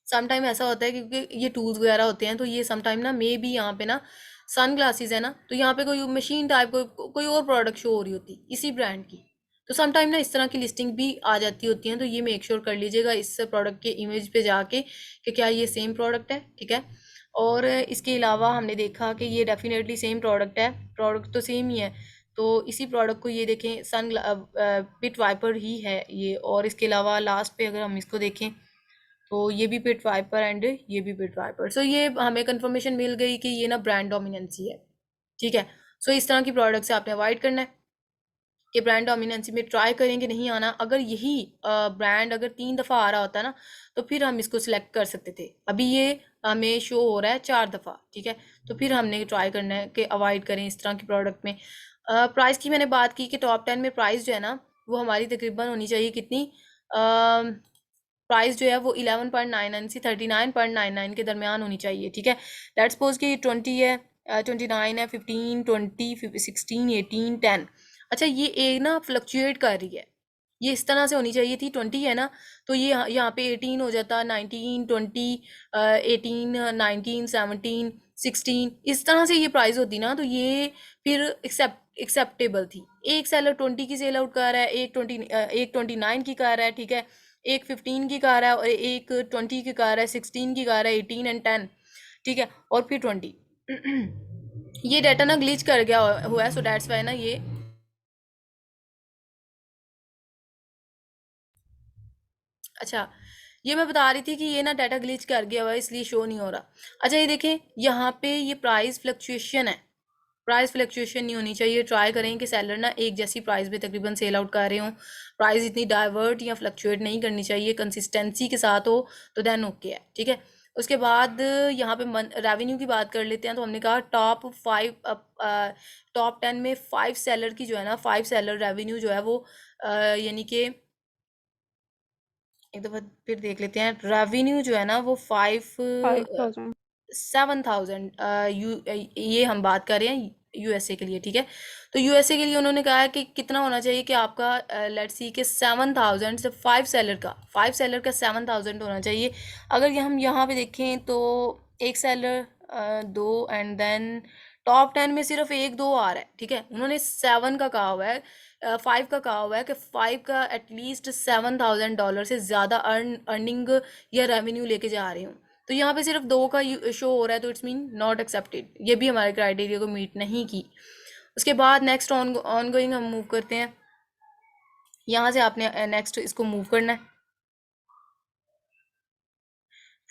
समटाइम ऐसा होता है क्योंकि ये टूल्स वगैरह होते हैं, तो ये समटाइम ना मे बी यहाँ पे ना सन ग्लासेस है ना, तो यहाँ पे कोई मशीन टाइप कोई और प्रोडक्ट शो हो रही होती इसी ब्रांड की। तो समटाइम ना इस तरह की लिस्टिंग भी आ जाती होती हैं, तो ये मेक श्योर कर लीजिएगा इस प्रोडक्ट के इमेज पे जाके कि क्या ये सेम प्रोडक्ट है, ठीक है। और इसके अलावा हमने देखा कि ये डेफिनेटली सेम प्रोडक्ट है, प्रोडक्ट तो सेम ही है। तो इसी प्रोडक्ट को ये देखें, पिट वाइपर ही है ये। और इसके अलावा लास्ट पे अगर हम इसको देखें तो ये भी पिट वाइपर एंड ये भी पिट वाइपर। सो ये हमें कंफर्मेशन मिल गई कि ये ना ब्रांड डोमिनेंसी है, ठीक है। सो इस तरह की प्रोडक्ट से आपने अवॉइड करना है कि ब्रांड डोमिनेंसी में ट्राई करेंगे नहीं आना। अगर यही ब्रांड अगर 3 दफ़ा आ रहा होता ना, तो फिर हम इसको सिलेक्ट कर सकते थे। अभी ये हमें शो हो रहा है 4 दफ़ा, ठीक है। तो फिर हमने ट्राई करना है कि अवॉइड करें इस तरह की प्रोडक्ट में। प्राइस की मैंने बात की कि टॉप 10 में प्राइस जो है ना, वो हमारी तकरीबन होनी चाहिए कितनी, प्राइस जो है वो 11.99 से 39.99 के दरमियान होनी चाहिए, ठीक है। लेट्स सपोज कि 20 है, 29 है, 15, 20, 16, 18, 10। अच्छा, ये एक ना फ्लक्चुएट कर रही है, ये इस तरह से होनी चाहिए थी। 20 है ना, तो ये यहाँ पे 18 हो जाता, 19, 20, 18, 19, 17, 16, इस तरह से ये प्राइस होती ना, तो ये फिर एक्सेप्टेबल थी। एक सेलर 20 की सेल आउट कर रहा है, एक 29 की कर रहा है, ठीक है। एक 15 की कर रहा है और एक 20 की कर रहा है, 16 की कर रहा है, 18 एंड 10, ठीक है। और फिर 20 ये डाटा ना ग्लिच कर गया हुआ है, सो दैट्स वाई ना ये अच्छा, ये मैं बता रही थी कि ये ना डाटा ग्लिच कर गया हुआ है इसलिए शो नहीं हो रहा। अच्छा ये देखें यहाँ पे ये प्राइस फ्लक्चुएशन है, प्राइस फ्लक्चुएशन नहीं होनी चाहिए। ट्राई करें कि सेलर ना एक जैसी प्राइस पे तकरीबन सेल आउट कर रहे हों, प्राइस इतनी डाइवर्ट या फ्लक्चुएट नहीं करनी चाहिए, कंसिस्टेंसी के साथ हो तो देन ओके है, ठीक है। उसके बाद यहाँ पे रेवेन्यू की बात कर लेते हैं। तो हमने कहा टॉप 10 में 5 सेलर की जो है ना 5 सेलर रेवेन्यू जो है वो यानी कि एक दफ़ा फिर देख लेते हैं। रेवेन्यू जो है ना वो 5000 7,000 ये हम बात कर रहे हैं यूएसए के लिए, ठीक है। तो यूएसए के लिए उन्होंने कहा है कि कितना होना चाहिए कि आपका लेट्स सी के 7,000 से 5 सेलर का 7,000 होना चाहिए। अगर ये हम यहाँ पे देखें तो एक सेलर 2 एंड देन टॉप 10 में सिर्फ 1-2 आ रहा है, ठीक है। उन्होंने 7 का कहा हुआ है, 5 का कहा हुआ है कि 5 का एटलीस्ट $7,000 से ज़्यादा अर्निंग या रेवेन्यू लेके जा रहे हूँ। तो यहाँ पे सिर्फ 2 का शो हो रहा है तो इट्स मीन नॉट एक्सेप्टेड, ये भी हमारे क्राइटेरिया को मीट नहीं की। उसके बाद नेक्स्ट ऑनगोइंग हम मूव करते हैं। यहाँ से आपने नेक्स्ट इसको मूव करना है।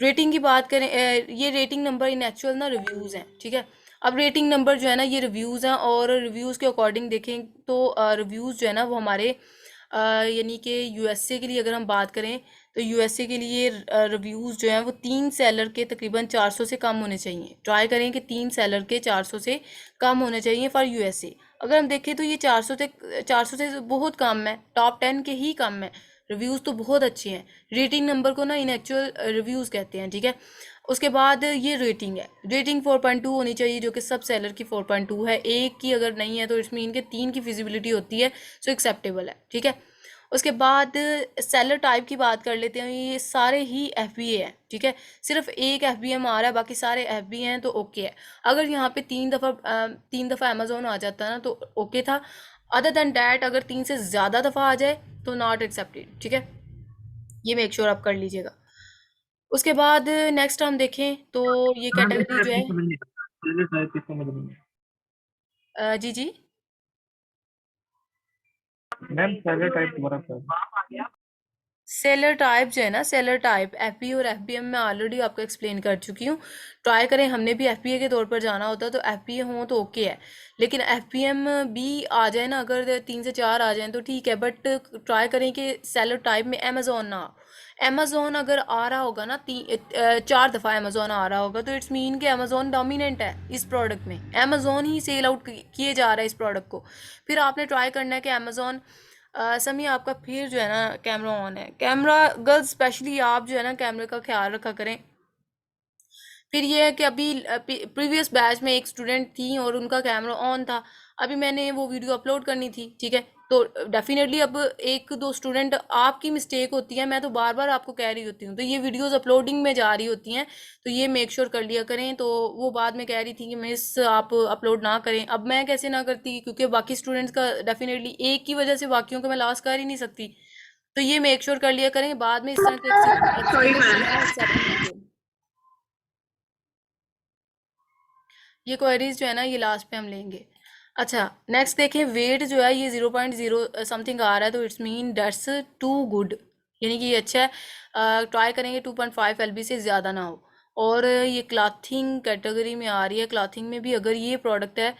रेटिंग की बात करें, ये रेटिंग नंबर इन एक्चुअल ना रिव्यूज़ हैं, ठीक है। अब रेटिंग नंबर जो है ना ये रिव्यूज़ हैं, और रिव्यूज़ के अकॉर्डिंग देखें तो रिव्यूज़ जो है ना वो हमारे यानी कि यूएसए के लिए अगर हम बात करें तो यूएसए के लिए रिव्यूज़ जो हैं वो 3 सेलर के तकरीबन 400 से कम होने चाहिए। ट्राई करें कि 3 सेलर के 400 से कम होने चाहिए फॉर यूएसए। अगर हम देखें तो ये 400 से बहुत कम है, टॉप 10 के ही कम है। रिव्यूज़ तो बहुत अच्छे हैं, रेटिंग नंबर को ना इन एक्चुअल रिव्यूज़ कहते हैं, ठीक है। उसके बाद ये रेटिंग है, रेटिंग 4.2 होनी चाहिए जो कि सब सेलर की 4.2 है। एक की अगर नहीं है तो इसमें इनके 3 की फिजिबिलिटी होती है, सो एक्सेप्टेबल है, ठीक है। उसके बाद सेलर टाइप की बात कर लेते हैं। ये सारे ही एफबीए हैं, ठीक है। सिर्फ एक एफबीएम आ रहा है, बाकी सारे एफबी हैं तो ओके है। अगर यहाँ पे 3 दफ़ा अमेजोन आ जाता ना तो ओके था। अदर देन डैट अगर 3 से ज़्यादा दफ़ा आ जाए तो नॉट एक्सेप्टेड, ठीक है। ये मेक श्योर आप कर लीजिएगा। उसके बाद नेक्स्ट हम देखें तो ये मैम इस कैटेगरी टाइप जो की है समझ नहीं पहले टाइप की समझ नहीं जी जी मैम पहले टाइप दोबारा कर सेलर टाइप जो है ना, सेलर टाइप एफपी और एफबीएम में ऑलरेडी आपको एक्सप्लेन कर चुकी हूँ। ट्राई करें, हमने भी एफपीए के तौर पर जाना होता तो एफपीए हो तो ओके है, लेकिन एफपीएम भी आ जाए ना, अगर 3 से 4 आ जाए तो ठीक है, बट ट्राई करें कि सेलर टाइप में अमेजोन ना। अमेजोन अगर आ रहा होगा ना 4 दफ़ा अमेजोन आ रहा होगा तो इट्स मीन कि अमेजोन डोमिनेंट है इस प्रोडक्ट में, अमेजोन ही सेल आउट किए जा रहा है इस प्रोडक्ट को। फिर आपने ट्राई करना है कि अमेजोन समी आपका फिर जो है ना कैमरा ऑन है। कैमरा गर्ल्स स्पेशली आप जो है ना कैमरे का ख्याल रखा करें। फिर ये है कि अभी प्रीवियस बैच में एक स्टूडेंट थी और उनका कैमरा ऑन था, अभी मैंने वो वीडियो अपलोड करनी थी, ठीक है। तो डेफिनेटली अब 1-2 स्टूडेंट आपकी मिस्टेक होती है, मैं तो बार बार आपको कह रही होती हूँ, तो ये वीडियोस अपलोडिंग में जा रही होती हैं, तो ये मेक श्योर कर लिया करें। तो वो बाद में कह रही थी कि मिस आप अपलोड ना करें, अब मैं कैसे ना करती, क्योंकि बाकी स्टूडेंट्स का डेफिनेटली एक की वजह से बाकियों को मैं लॉस कर ही नहीं सकती। तो ये मेक श्योर कर लिया करें, बाद में इस तरह के एक्सपीरियंस जो है एक्सेप्ट नहीं होते। ये क्वेरीज जो है ना ये लास्ट पे हम लेंगे। अच्छा नेक्स्ट देखें, वेट जो है ये 0.0 समथिंग आ रहा है, तो it's mean that's too good, यानी कि ये अच्छा है। ट्राई करेंगे 2.5 LB से ज़्यादा ना हो। और ये क्लॉथिंग कैटेगरी में आ रही है, क्लॉथिंग में भी अगर ये प्रोडक्ट है।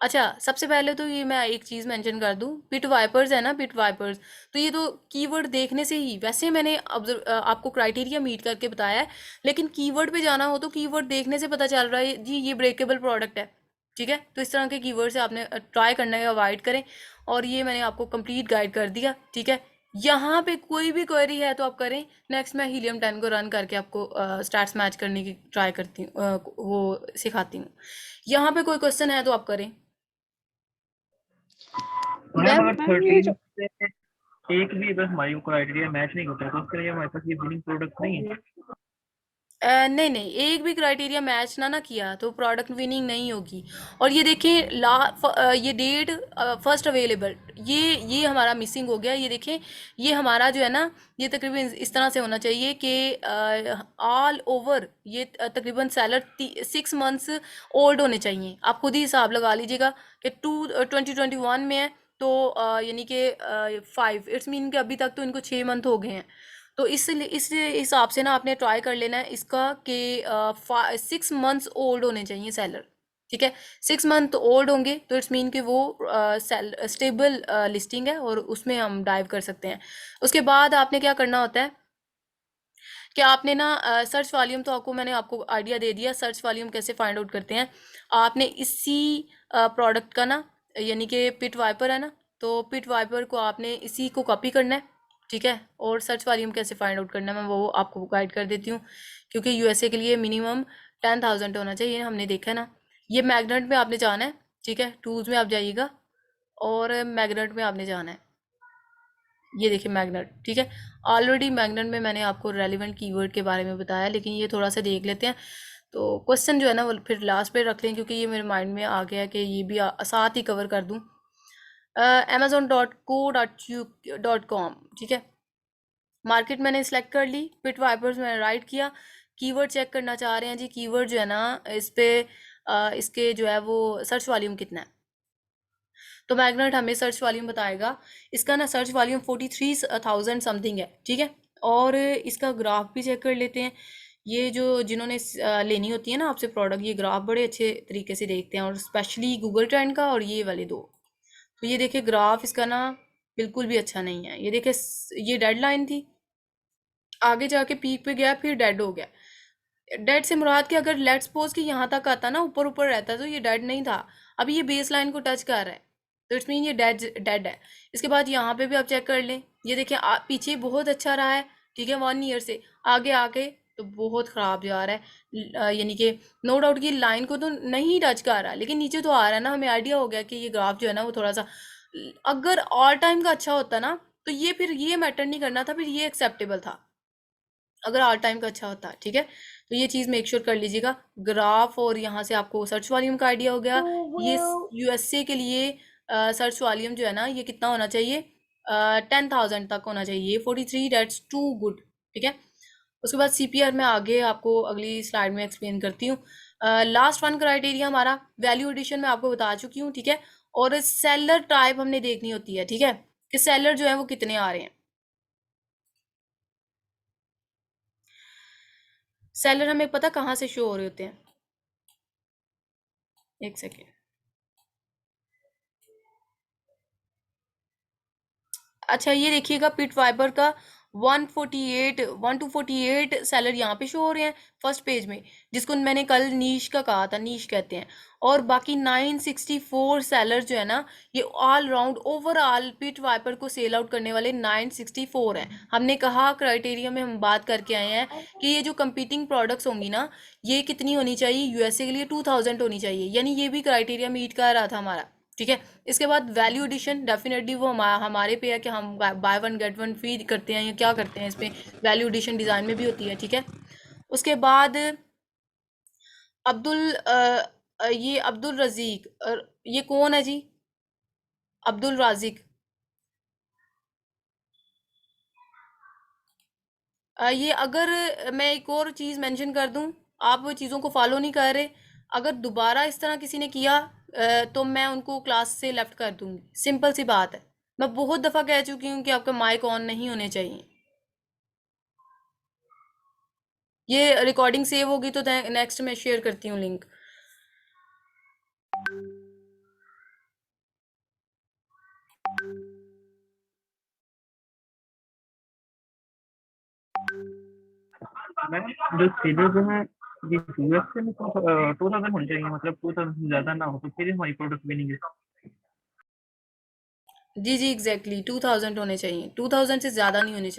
अच्छा सबसे पहले तो ये मैं एक चीज़ मेंशन कर दूं, पिट वाइपर्स है ना, पिट वाइपर्स, तो ये तो कीवर्ड देखने से ही, वैसे मैंने आपको क्राइटेरिया मीट करके बताया है, लेकिन कीवर्ड पे जाना हो तो कीवर्ड देखने से पता चल रहा है जी ये ब्रेकेबल प्रोडक्ट है, ठीक है। तो इस तरह के कीवर्ड से आपने ट्राई करना है, अवॉइड करें। और ये मैंने आपको कंप्लीट गाइड कर दिया, ठीक है। यहाँ पे कोई भी क्वेरी है तो आप करें। नेक्स्ट मैं हीलियम 10 को रन करके आपको स्टैट्स मैच करने की ट्राई करती हूँ, वो सिखाती हूँ। यहाँ पे कोई क्वेश्चन है तो आप करें। मैम मैम अगर मैम ये 13 जो से एक भी अगर हमारी क्राइटेरिया मैच नहीं होता है तो उसके लिए हमारे पास ये विनिंग प्रोडक्ट नहीं है। नहीं नहीं, एक भी क्राइटेरिया मैच ना किया तो प्रोडक्ट विनिंग नहीं होगी। और ये देखें ये डेट फर्स्ट अवेलेबल, ये हमारा मिसिंग हो गया। ये देखें, ये हमारा जो है ना ये तकरीबन इस तरह से होना चाहिए कि ऑल ओवर ये तकरीबन सेलर 6 मंथ्स ओल्ड होने चाहिए। आप खुद ही हिसाब लगा लीजिएगा कि 2021 में है तो यानी कि 5, इट्स मीन कि अभी तक तो इनको 6 मंथ हो गए हैं। तो इस हिसाब से ना आपने ट्राई कर लेना है इसका कि 6 मंथ्स ओल्ड होने चाहिए सेलर, ठीक है। 6 मंथ ओल्ड होंगे तो इट्स मीन कि वो स्टेबल लिस्टिंग है और उसमें हम डाइव कर सकते हैं। उसके बाद आपने क्या करना होता है कि आपने ना सर्च वॉल्यूम, तो मैंने आपको आइडिया दे दिया सर्च वॉल्यूम कैसे फाइंड आउट करते हैं। आपने इसी प्रोडक्ट का ना, यानी कि पिट वाइपर है ना, तो पिट वाइपर को आपने इसी को कॉपी करना है, ठीक है। और सर्च वॉल्यूम कैसे फाइंड आउट करना है मैं वो आपको गाइड कर देती हूँ, क्योंकि यूएसए के लिए मिनिमम 10,000 होना चाहिए, हमने देखा है ना। ये मैग्नेट में आपने जाना है, ठीक है, टूल्स में आप जाइएगा और मैग्नेट में आपने जाना है। ये देखिए मैग्नेट, ठीक है। ऑलरेडी मैग्नेट में मैंने आपको रेलिवेंट कीवर्ड के बारे में बताया, लेकिन ये थोड़ा सा देख लेते हैं। तो क्वेश्चन जो है ना वो फिर लास्ट पे रख लें, क्योंकि ये मेरे माइंड में आ गया कि ये भी साथ ही कवर कर दूँ। amazon.co.com, ठीक है। मार्केट मैंने सिलेक्ट कर ली, पिट वाइपर्स मैंने राइट किया, कीवर्ड चेक करना चाह रहे हैं जी। कीवर्ड जो है ना इस पे इसके जो है वो सर्च वॉल्यूम कितना है, तो मैग्नेट हमें सर्च वॉल्यूम बताएगा। इसका ना सर्च वॉल्यूम 43,000 समथिंग है, ठीक है। और इसका ग्राफ भी चेक कर लेते हैं। ये जो जिन्होंने लेनी होती है ना आपसे प्रोडक्ट, ये ग्राफ बड़े अच्छे तरीके से देखते हैं, और स्पेशली गूगल ट्रेंड का और ये वाले दो। तो ये देखिए ग्राफ इसका ना बिल्कुल भी अच्छा नहीं है। ये देखिए ये डेड लाइन थी, आगे जाके पीक पे गया, फिर डेड हो गया। डेड से मुराद कि अगर लेट्स सपोज कि यहाँ तक आता ना, ऊपर ऊपर रहता, तो ये डेड नहीं था। अभी ये बेस लाइन को टच कर रहा है, तो इट्स मीन ये डेड है। इसके बाद यहाँ पे भी आप चेक कर लें, ये देखिए पीछे बहुत अच्छा रहा है, ठीक है, 1 ईयर से। आगे आके तो बहुत ख़राब जा रहा है, यानी कि नो डाउट कि लाइन को तो नहीं टच कर रहा है, लेकिन नीचे तो आ रहा है ना। हमें आइडिया हो गया कि ये ग्राफ जो है ना वो थोड़ा सा, अगर ऑल टाइम का अच्छा होता ना तो ये फिर ये मैटर नहीं करना था, फिर ये एक्सेप्टेबल था अगर ऑल टाइम का अच्छा होता, ठीक है। तो ये चीज़ मेक श्योर कर लीजिएगा ग्राफ, और यहाँ से आपको सर्च वॉल्यूम का आइडिया हो गया। ये यूएसए के लिए सर्च वॉल्यूम जो है ना ये कितना होना चाहिए, 10,000 तक होना चाहिए। 43 डेट्स टू गुड, ठीक है। उसके बाद सीपीआर में आगे आपको अगली स्लाइड में एक्सप्लेन करती हूँ। लास्ट वन क्राइटेरिया हमारा वैल्यू एडिशन में आपको बता चुकी हूँ, ठीक है। और सेलर टाइप हमने देखनी होती है, ठीक है, कि सेलर जो है वो कितने आ रहे हैं। सेलर हमें पता कहाँ से शो हो रहे होते हैं, एक सेकेंड। अच्छा ये देखिएगा पिट वाइपर का 1 to 48 सेलर यहाँ पे शो हो रहे हैं फर्स्ट पेज में, जिसको मैंने कल नीश का कहा था, नीश कहते हैं। और बाकी 964 सेलर जो है ना ये ऑल राउंड ओवरऑल पिट वाइपर को सेल आउट करने वाले 964 हैं। हमने कहा क्राइटेरिया में हम बात करके आए हैं कि ये जो कंपीटिंग प्रोडक्ट्स होंगी ना ये कितनी होनी चाहिए, यूएसए के लिए 2000 होनी चाहिए, यानी ये भी क्राइटेरिया मीट कर रहा था हमारा, ठीक है। इसके बाद वैल्यू एडिशन डेफिनेटली वो हमारे पे है कि हम बाय 1 गेट 1 फ्री करते हैं या क्या करते हैं, इस पे वैल्यू एडिशन डिज़ाइन में भी होती है, ठीक है। उसके बाद ये अब्दुल रजीक, ये कौन है जी, अब्दुल राजिक। ये अगर मैं एक और चीज़ मेंशन कर दूं, आप वो चीज़ों को फॉलो नहीं कर रहे, अगर दोबारा इस तरह किसी ने किया तो मैं उनको क्लास से लेफ्ट कर दूंगी, सिंपल सी बात है। मैं बहुत दफ़ा कह चुकी हूँ कि आपका माइक ऑन नहीं होने चाहिए। ये रिकॉर्डिंग सेव होगी तो नेक्स्ट मैं शेयर करती हूँ लिंक। मैम जो सेलर जो है ये यूएसए में 2000 होनी चाहिए, मतलब 2000 से ज़्यादा ना हो तो फिर हमारी प्रोडक्ट विनिंग है। जी एग्जैक्टली 2000 होने चाहिए, 2000 से ज़्यादा नहीं होने चाहिए।